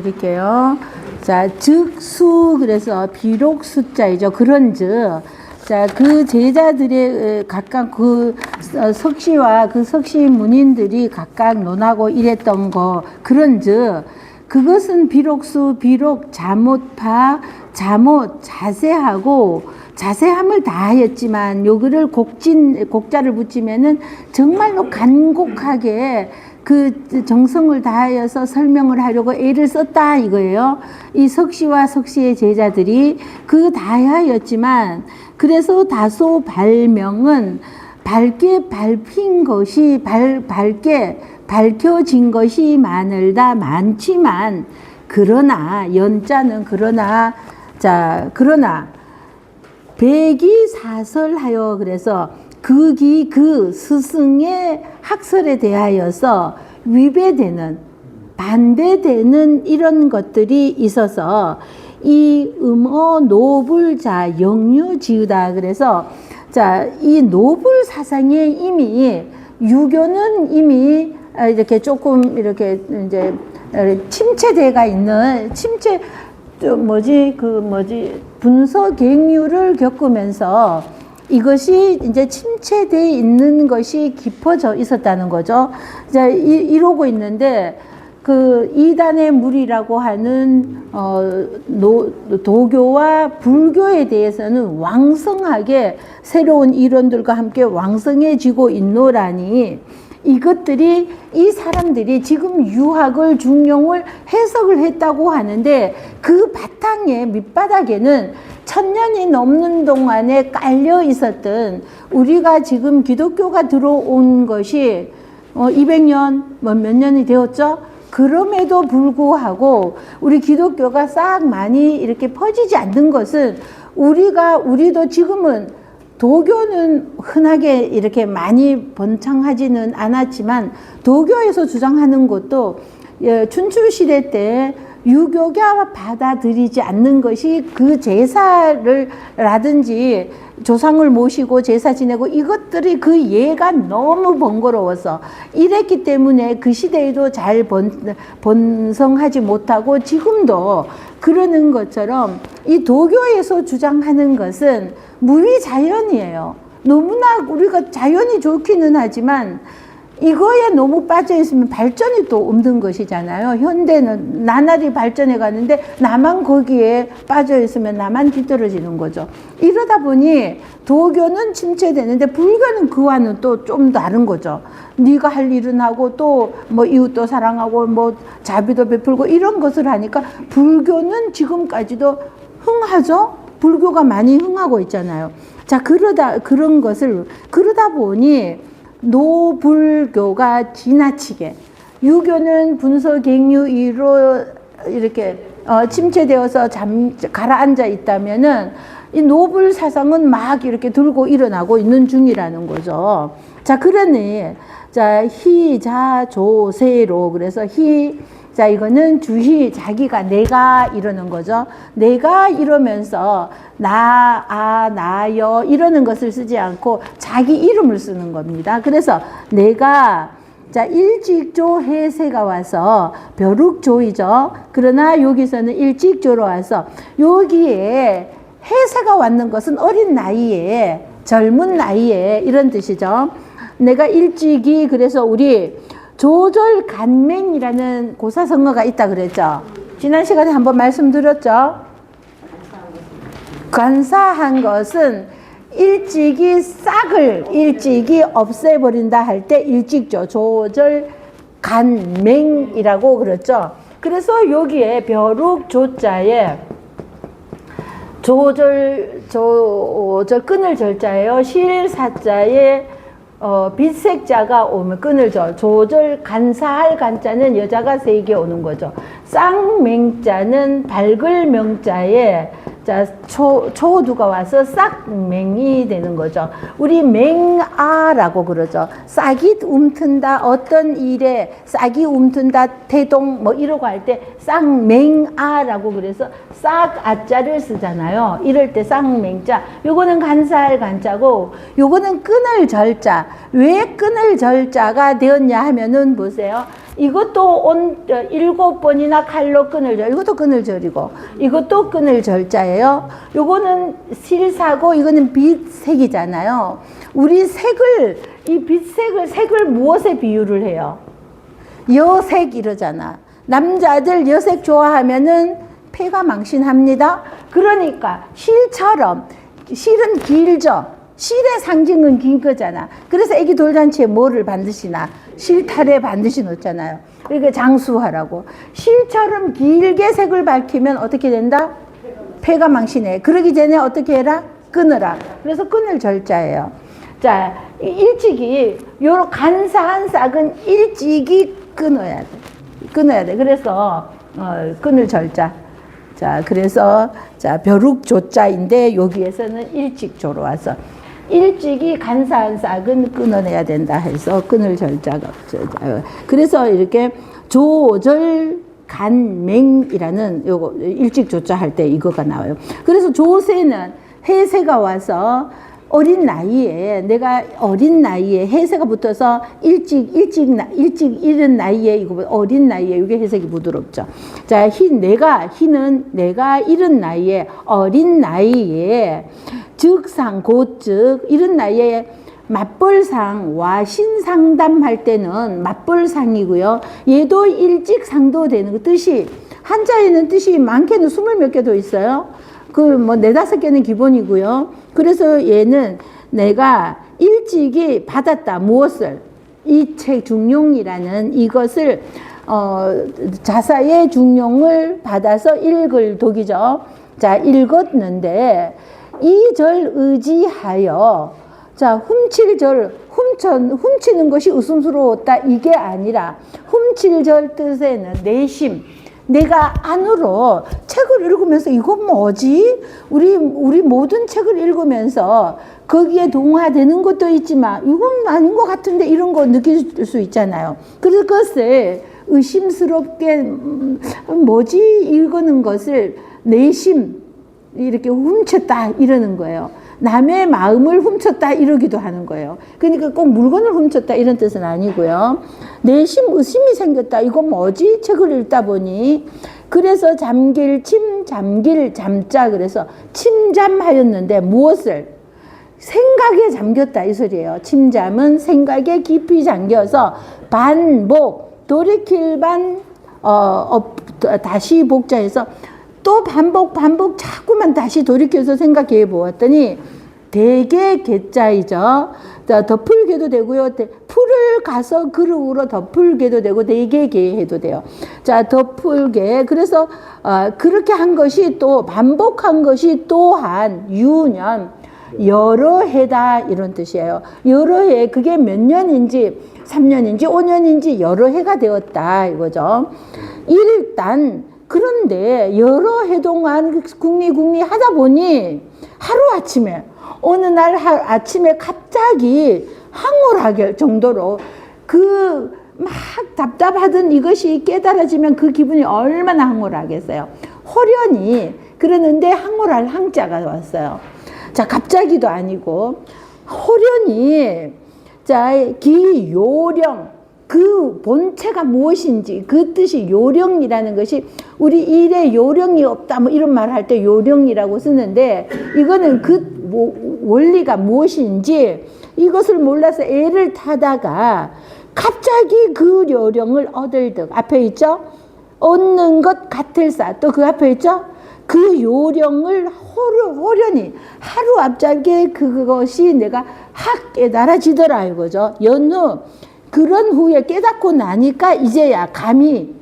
드릴게요. 자, 즉수 그래서 비록 숫자이죠. 그런즉 자, 그 제자들의 각각 그 석시와 그 석시 문인들이 각각 논하고 이랬던 거 그런즉 그것은 비록수 비록 자못파 자못 자세하고 자세함을 다하였지만 요거를 곡자를 붙이면은 정말로 간곡하게 그 정성을 다하여서 설명을 하려고 애를 썼다 이거예요. 이 석시와 석시의 제자들이 그 다하였지만 그래서 다소 발명은 밝게 밟힌 것이 밝게 밝혀진 것이 많지만 그러나 연자는 그러나 자 그러나 백이사설하여 그래서 그 스승의 학설에 대하여서 위배되는 반대되는 이런 것들이 있어서 이 노불자 영유지으다 그래서 자 이 노불 사상에 이미 유교는 이미 이렇게 조금 이렇게 이제 침체돼가 있는 분서갱유를 겪으면서 이것이 이제 침체되어 있는 것이 깊어져 있었다는 거죠. 자, 이러고 있는데, 그 이단의 무리라고 하는, 도교와 불교에 대해서는 왕성하게 새로운 이론들과 함께 왕성해지고 있노라니, 이것들이 이 사람들이 지금 유학을 중용을 해석을 했다고 하는데 그 바탕에 밑바닥에는 1000년이 넘는 동안에 깔려 있었던 우리가 지금 기독교가 들어온 것이 200년 몇 년이 되었죠. 그럼에도 불구하고 우리 기독교가 싹 많이 이렇게 퍼지지 않는 것은 우리도 지금은 도교는 흔하게 이렇게 많이 번창하지는 않았지만 도교에서 주장하는 것도 춘추시대 때 유교가 받아들이지 않는 것이 그 제사를 라든지 조상을 모시고 제사 지내고 이것들이 그 예가 너무 번거로워서 이랬기 때문에 그 시대에도 잘 번성하지 못하고 지금도 그러는 것처럼 이 도교에서 주장하는 것은 무위자연이에요. 너무나 우리가 자연이 좋기는 하지만 이거에 너무 빠져 있으면 발전이 또 없는 것이잖아요. 현대는 나날이 발전해 가는데 나만 거기에 빠져 있으면 나만 뒤떨어지는 거죠. 이러다 보니 도교는 침체되는데 불교는 그와는 또 좀 다른 거죠. 네가 할 일은 하고 또 뭐 이웃도 사랑하고 뭐 자비도 베풀고 이런 것을 하니까 불교는 지금까지도 흥하죠. 불교가 많이 흥하고 있잖아요. 자, 그러다 보니 노불교가 지나치게 유교는 분서갱유로 이렇게 침체되어서 가라앉아 있다면은 이 노불 사상은 막 이렇게 들고 일어나고 있는 중이라는 거죠. 자, 그러니 자 희자조세로 그래서 자, 이거는 주희, 자기가, 내가 이러는 거죠. 내가 이러면서, 나여 이러는 것을 쓰지 않고 자기 이름을 쓰는 겁니다. 그래서 내가, 자, 일직조 해세가 와서 벼룩조이죠. 그러나 여기서는 일직조로 와서 여기에 해세가 왔는 것은 어린 나이에, 젊은 나이에 이런 뜻이죠. 내가 일찍이, 그래서 우리 조절간맹이라는 고사성어가 있다 그랬죠. 지난 시간에 한번 말씀드렸죠. 간사한 것은 일찍이 없애버린다 할 때 일찍죠. 조절간맹이라고 그랬죠. 그래서 여기에 벼룩 조자에 끈을 절자예요. 실사자에 빛색자가 오면 끈을 조절 간사할 간자는 여자가 3개 오는 거죠. 쌍맹자는 밝을 명자에 자 초두가 와서 싹맹이 되는 거죠. 우리 맹아라고 그러죠. 싹이 움튼다 어떤 일에 싹이 움튼다 태동 뭐 이러고 할 때 쌍맹아라고 그래서 싹 아자를 쓰잖아요. 이럴 때 쌍맹자. 요거는 간사할 간자고 요거는 끈을 절자. 왜 끈을 절자가 되었냐 하면은 보세요. 이것도 7번이나 칼로 끈을 절, 이것도 끈을 절이고, 이것도 끈을 절자예요. 요거는 실사고, 이거는 빛색이잖아요. 우리 색을, 이 색을 무엇에 비유를 해요? 여색 이러잖아. 남자들 여색 좋아하면은 폐가 망신합니다. 그러니까 실처럼, 실은 길죠. 실의 상징은 긴 거잖아. 그래서 애기 돌잔치에 뭐를 반드시 나? 실타래 반드시 놓잖아요. 그러니까 장수하라고. 실처럼 길게 색을 밝히면 어떻게 된다? 폐가 망신해. 그러기 전에 어떻게 해라? 끊으라. 그래서 끈을 절자예요. 자, 일찍이 요런 간사한 싹은 일찍이 끊어야 돼. 끊어야 돼. 그래서 끈을 절자. 자, 그래서 자, 벼룩 조자인데 여기에서는 일찍 조로 와서 일찍이 간사한 싹은 끊어내야 된다 해서 끈을 절자가 그래서 이렇게 조절간맹이라는 요거 일찍 조자 할 때 이거가 나와요. 그래서 조세는 해세가 와서 어린 나이에 내가 어린 나이에 해세가 붙어서 일찍 이른 나이에 이거 어린 나이에 이게 해석이 부드럽죠. 자, 희는 내가 이른 나이에 어린 나이에 즉상 곧즉 이른 나이에 맞벌상 와신상담할 때는 맞벌상이고요. 얘도 일찍 상도되는 거 뜻이 한자에는 뜻이 많게는 20몇 개도 있어요. 뭐 4-5개는 기본이고요. 그래서 얘는 내가 일찍이 받았다. 무엇을? 이책 중용이라는 이것을 자사의 중용을 받아서 읽을 독이죠. 자, 읽었는데 이 절 의지하여 자, 훔치는 것이 의심스러웠다. 이게 아니라 훔칠 절 뜻에는 내심 내가 안으로 책을 읽으면서 이건 뭐지? 우리 모든 책을 읽으면서 거기에 동화되는 것도 있지만 이건 아닌 것 같은데 이런 거 느낄 수 있잖아요. 그래서 그것을 의심스럽게 뭐지? 읽는 것을 내심 이렇게 훔쳤다 이러는 거예요. 남의 마음을 훔쳤다 이러기도 하는 거예요. 그러니까 꼭 물건을 훔쳤다 이런 뜻은 아니고요. 내심 의심이 생겼다. 이거 뭐지? 책을 읽다 보니. 그래서 잠길 잠자 그래서 침잠하였는데 무엇을? 생각에 잠겼다 이 소리예요. 침잠은 생각에 깊이 잠겨서 반복 돌이킬 다시 복자해서 또 반복 자꾸만 다시 돌이켜서 생각해 보았더니 대개 개자이죠. 덮을게도 되고요. 풀을 가서 그릇으로 덮을게도 되고 대개 해도 돼요. 자, 덮을게. 그래서 그렇게 한 것이 또 반복한 것이 또한 유년 여러 해다 이런 뜻이에요. 여러 해 그게 몇 년인지 3년인지 5년인지 여러 해가 되었다 이거죠. 일단 그런데 여러 해 동안 국리 하다 보니 하루아침에 어느 날 아침에 갑자기 황홀하게 정도로 그 막 답답하던 이것이 깨달아지면 그 기분이 얼마나 황홀하겠어요. 호련히 그러는데 황홀할 황자가 왔어요. 자, 갑자기도 아니고 호련히 자, 기요령 그 본체가 무엇인지 그 뜻이 요령이라는 것이 우리 일에 요령이 없다 뭐 이런 말 할 때 요령이라고 쓰는데 이거는 그 원리가 무엇인지 이것을 몰라서 애를 타다가 갑자기 그 요령을 얻을득 앞에 있죠. 얻는 것 같을사 또 그 앞에 있죠. 그 요령을 호련히 하루 앞자기에 그것이 내가 확 깨달아지더라 이거죠. 연후 그런 후에 깨닫고 나니까 이제야 감히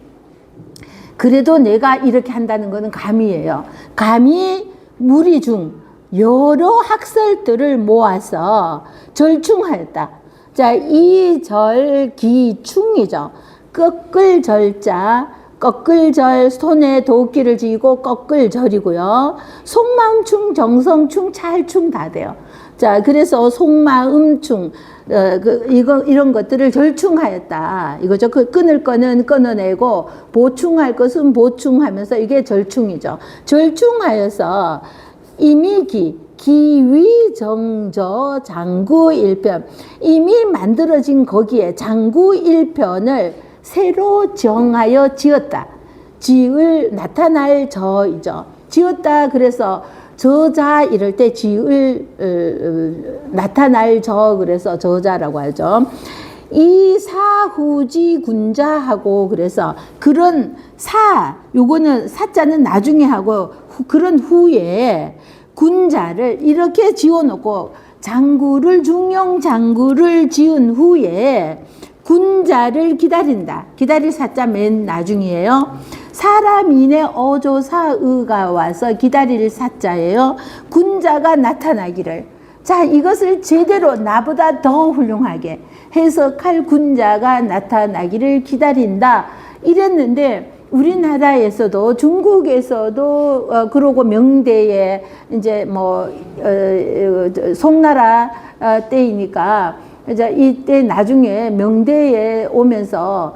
그래도 내가 이렇게 한다는 것은 감이에요. 감히 무리 중 여러 학설들을 모아서 절충하였다. 자, 이 절기충이죠. 꺾을 절자, 꺾을절 손에 도끼를 쥐고 꺾을절이고요. 속마음충, 정성충, 찰충 다 돼요. 자, 그래서 속마음충 이런 것들을 절충하였다. 이거죠. 그 끊을 거는 끊어내고 보충할 것은 보충하면서 이게 절충이죠. 절충하여서 이미기 기위정저 장구일편 이미 만들어진 거기에 장구일편을 새로 정하여 지었다. 지을 나타날 저이죠. 지었다 그래서 저자 이럴 때 지을 나타날 저 그래서 저자라고 하죠. 이 사후지 군자하고 그래서 그런 요거는 사자는 나중에 하고 그런 후에 군자를 이렇게 지어놓고 중용 장구를 지은 후에 군자를 기다린다. 기다릴 사자 맨 나중이에요. 사람인의 어조사의가 와서 기다릴 사자예요. 군자가 나타나기를. 자, 이것을 제대로 나보다 더 훌륭하게 해석할 군자가 나타나기를 기다린다. 이랬는데 우리나라에서도 중국에서도 그러고 명대에 이제 뭐 송나라 때이니까 이제 이때 나중에 명대에 오면서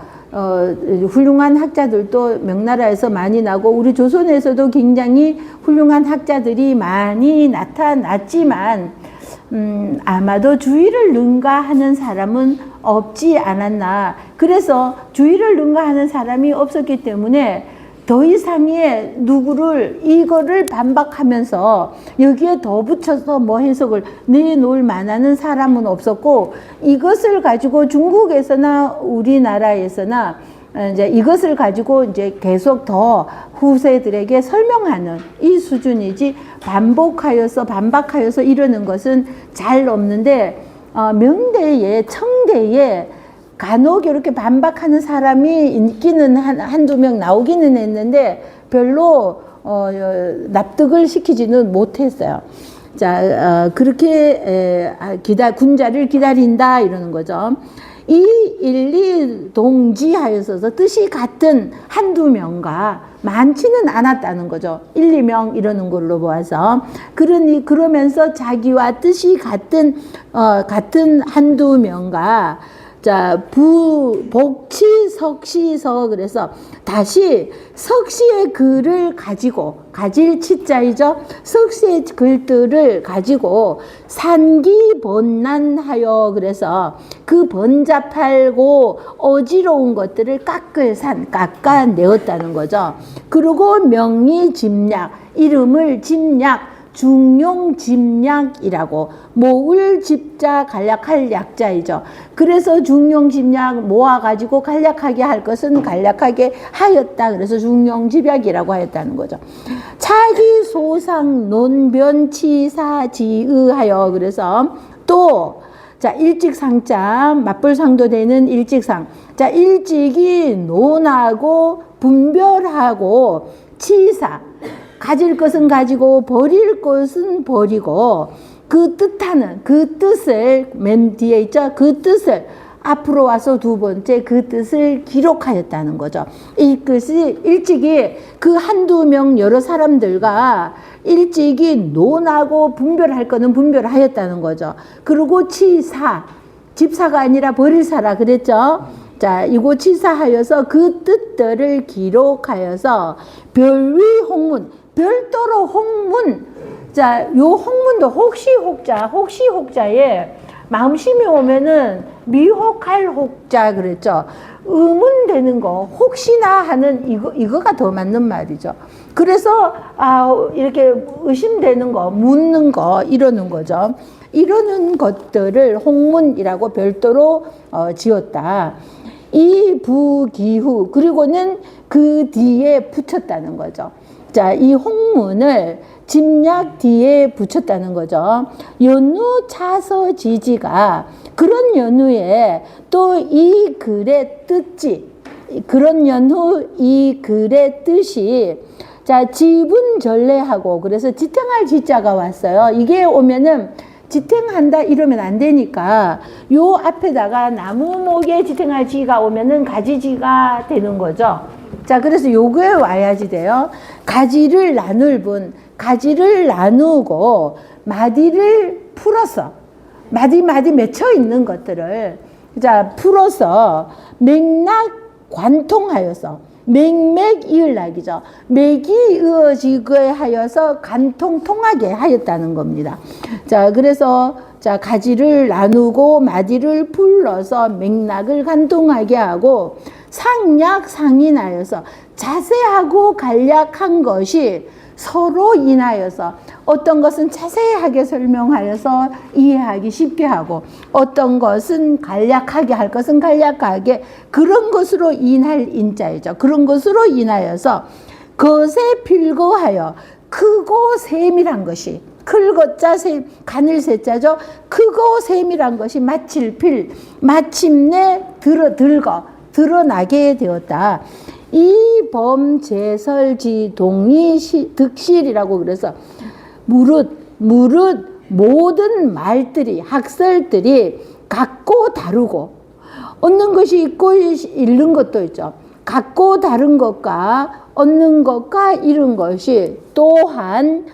훌륭한 학자들도 명나라에서 많이 나고 우리 조선에서도 굉장히 훌륭한 학자들이 많이 나타났지만 아마도 주의를 능가하는 사람은 없지 않았나. 그래서 주의를 능가하는 사람이 없었기 때문에 더 이상의 누구를 이거를 반박하면서 여기에 더 붙여서 뭐 해석을 내놓을 만한 사람은 없었고 이것을 가지고 중국에서나 우리나라에서나 이제 이것을 가지고 이제 계속 더 후세들에게 설명하는 이 수준이지 반박하여서 이러는 것은 잘 없는데 명대에 청대에 간혹 이렇게 반박하는 사람이 있기는 한두 명 나오기는 했는데 별로 납득을 시키지는 못했어요. 자, 그렇게 군자를 기다린다 이러는 거죠. 이 일리동지하여서 뜻이 같은 한두 명과 많지는 않았다는 거죠. 1, 2명 이러는 걸로 보아서. 그러면서 자기와 뜻이 같은 한두 명과 자, 복치, 석시서 그래서 다시 석시의 글을 가질 치자이죠. 석시의 글들을 가지고 산기번난하여 그래서 그 번잡하고 어지러운 것들을 깎아내었다는 거죠. 그리고 명의 집약, 이름을 집약, 중용집약이라고 모을 집자 간략할 약자이죠. 그래서 중용집약 모아가지고 간략하게 할 것은 간략하게 하였다. 그래서 중용집약이라고 하였다는 거죠. 차기 소상 논변치사지의하여 그래서 또 자, 일직상자 맞불상도 되는 일직상. 자, 일직이 논하고 분별하고 치사 가질 것은 가지고 버릴 것은 버리고 그 뜻을 맨 뒤에 있죠. 그 뜻을 앞으로 와서 두 번째 그 뜻을 기록하였다는 거죠. 이것이 일찍이 그 한두 명 여러 사람들과 일찍이 논하고 분별할 거는 분별하였다는 거죠. 그리고 집사가 아니라 버릴 사라 그랬죠. 자, 이거 치사하여서 그 뜻들을 기록하여서 별위 홍문 별도로 홍문. 자, 요 홍문도 혹시 혹자에 마음심이 오면은 미혹할 혹자 그랬죠. 의문되는 거, 혹시나 하는 이거가 더 맞는 말이죠. 그래서 이렇게 의심되는 거, 묻는 거 이러는 거죠. 이러는 것들을 홍문이라고 별도로 지었다. 이 부기후 그리고는 그 뒤에 붙였다는 거죠. 자, 이 홍문을 집약 뒤에 붙였다는 거죠. 연우 차서 지지가 그런 연후에 또 이 글의 뜻이 그런 연후 이 글의 뜻이 자, 지분 전례하고 그래서 지탱할 지자가 왔어요. 이게 오면은 지탱한다 이러면 안 되니까 요 앞에다가 나무목에 지탱할 지가 오면은 가지지가 되는 거죠. 자, 그래서 요거에 와야지 돼요. 가지를 나누고 마디를 풀어서 마디 맺혀 있는 것들을 자 풀어서 맥락 관통하여서 맥맥 이을락이죠. 맥이 이어지게 하여서 통하게 하였다는 겁니다. 자, 그래서 자 가지를 나누고 마디를 풀어서 맥락을 관통하게 하고 상약 상인하여서 자세하고 간략한 것이 서로 인하여서 어떤 것은 자세하게 설명하여서 이해하기 쉽게 하고 어떤 것은 간략하게 할 것은 간략하게 그런 것으로 인할 인자이죠. 그런 것으로 인하여서 것에 필거하여 크고 세밀한 것이 클것자 가늘 세자죠. 크고 세밀한 것이 마침내 드러나게 되었다. 이 범제설지동이 득실이라고 그래서 무릇 모든 말들이 학설들이 같고 다르고 얻는 것이 있고 잃는 것도 있죠. 같고 다른 것과 얻는 것과 잃은 것이 또한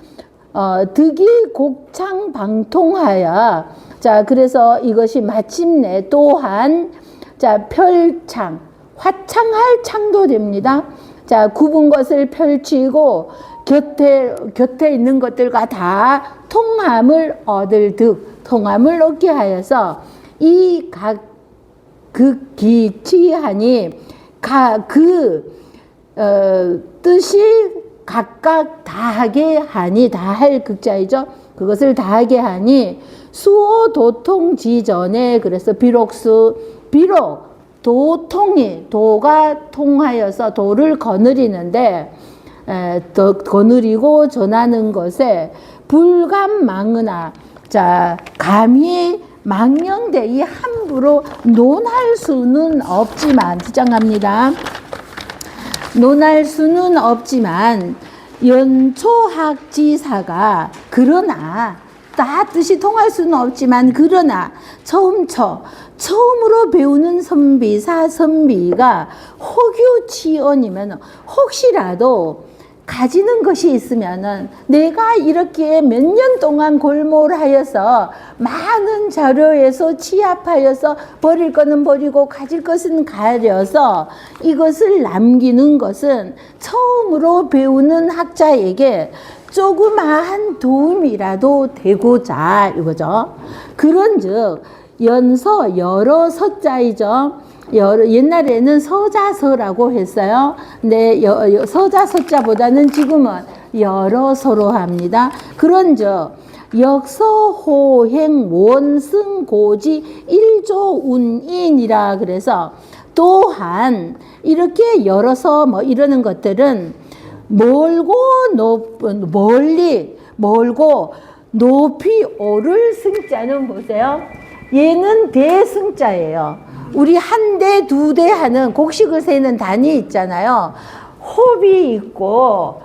득이 곡창 방통하여 자 그래서 이것이 마침내 또한 자 펼창 화창할 창도 됩니다. 자 굽은 것을 펼치고 곁에 있는 것들과 다 통함을 통함을 얻게 하여서 이 각 극기치하니 뜻이 각각 다하게 하니 다할 극자이죠. 그것을 다하게 하니 수호 도통지전에 그래서 비록 도가 통하여서 도를 거느리는데 거느리고 전하는 것에 불감망으나 자 감히 망령되이 함부로 논할 수는 없지만 주장합니다. 논할 수는 없지만 연초학지사가 그러나 다 뜻이 통할 수는 없지만 그러나 처음으로 배우는 선비가 혹유치언이면 혹시라도 가지는 것이 있으면은 내가 이렇게 몇 년 동안 골몰하여서 많은 자료에서 취합하여서 버릴 거는 버리고 가질 것은 가려서 이것을 남기는 것은 처음으로 배우는 학자에게 조그마한 도움이라도 되고자 이거죠. 그런즉 연서 여러 서자이죠. 옛날에는 서자서라고 했어요. 근데 서자서자보다는 지금은 여러서로 합니다. 그런즉 역서호행 원승고지 일조운인이라 그래서 또한 이렇게 열어서 뭐 이러는 것들은 멀고 높이 오를 승자는 보세요. 얘는 대승자예요. 우리 한 대, 두 대 하는 곡식을 세는 단위 있잖아요. 홉이 있고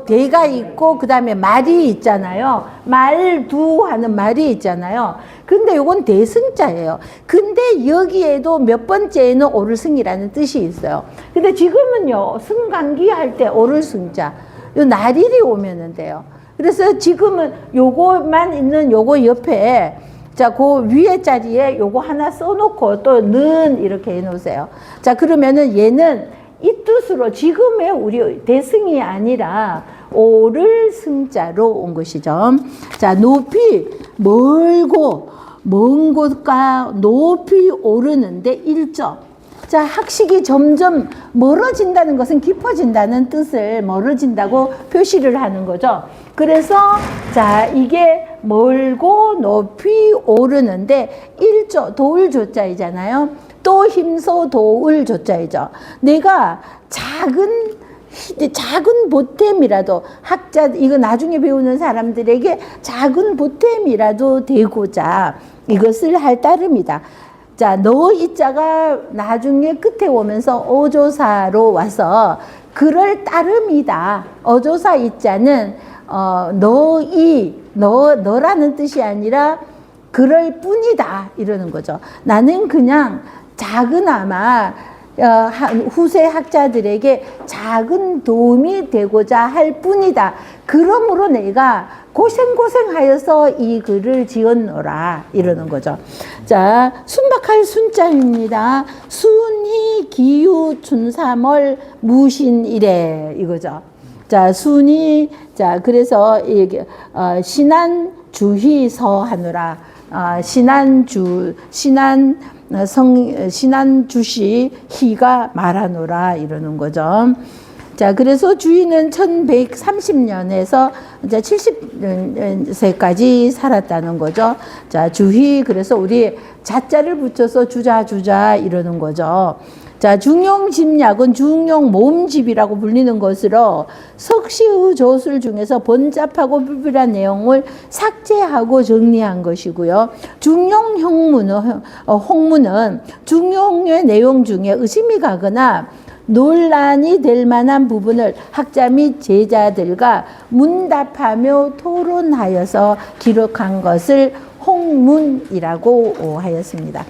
대가 있고 그 다음에 말이 있잖아요. 말두 하는 말이 있잖아요. 근데 요건 대승자예요. 근데 여기에도 몇 번째에는 오를승이라는 뜻이 있어요. 근데 지금은요 승강기 할 때 오를승자 요 날일이 오면은 돼요. 그래서 지금은 요거만 있는 요거 옆에 자, 그 위에 자리에 요거 하나 써놓고 또 는 이렇게 해놓으세요. 자, 그러면은 얘는 이 뜻으로 지금의 우리 대승이 아니라 오를 승자로 온 것이죠. 자, 높이 멀고 먼 곳과 높이 오르는데 일조. 자, 학식이 점점 멀어진다는 것은 깊어진다는 뜻을 멀어진다고 표시를 하는 거죠. 그래서 자, 이게 멀고 높이 오르는데 일조, 도울 조자이잖아요. 또 힘소 도울 조자이죠. 내가 작은 보탬이라도 학자 이거 나중에 배우는 사람들에게 작은 보탬이라도 되고자 이것을 할 따름이다. 자, 너 이자가 나중에 끝에 오면서 어조사로 와서 그럴 따름이다. 어조사 이자는 너라는 뜻이 아니라 그럴 뿐이다 이러는 거죠. 나는 그냥 작은아마 후세 학자들에게 작은 도움이 되고자 할 뿐이다. 그러므로 내가 고생하여서 이 글을 지었노라 이러는 거죠. 자, 순박할 순자입니다. 순이 기유 춘삼월 무신이래 이거죠. 자, 순이 자 그래서 이게 신안 주희서 하느라 신안주시 희가 말하노라 이러는 거죠. 자, 그래서 주인은 1130년에서 이제 70세까지 살았다는 거죠. 자, 주희, 그래서 우리 자자를 붙여서 주자 이러는 거죠. 자, 중용집약은 중용모음집이라고 불리는 것으로 석시의 조술 중에서 번잡하고 불필요한 내용을 삭제하고 정리한 것이고요. 중용홍문은 중용의 내용 중에 의심이 가거나 논란이 될 만한 부분을 학자 및 제자들과 문답하며 토론하여서 기록한 것을 홍문이라고 하였습니다.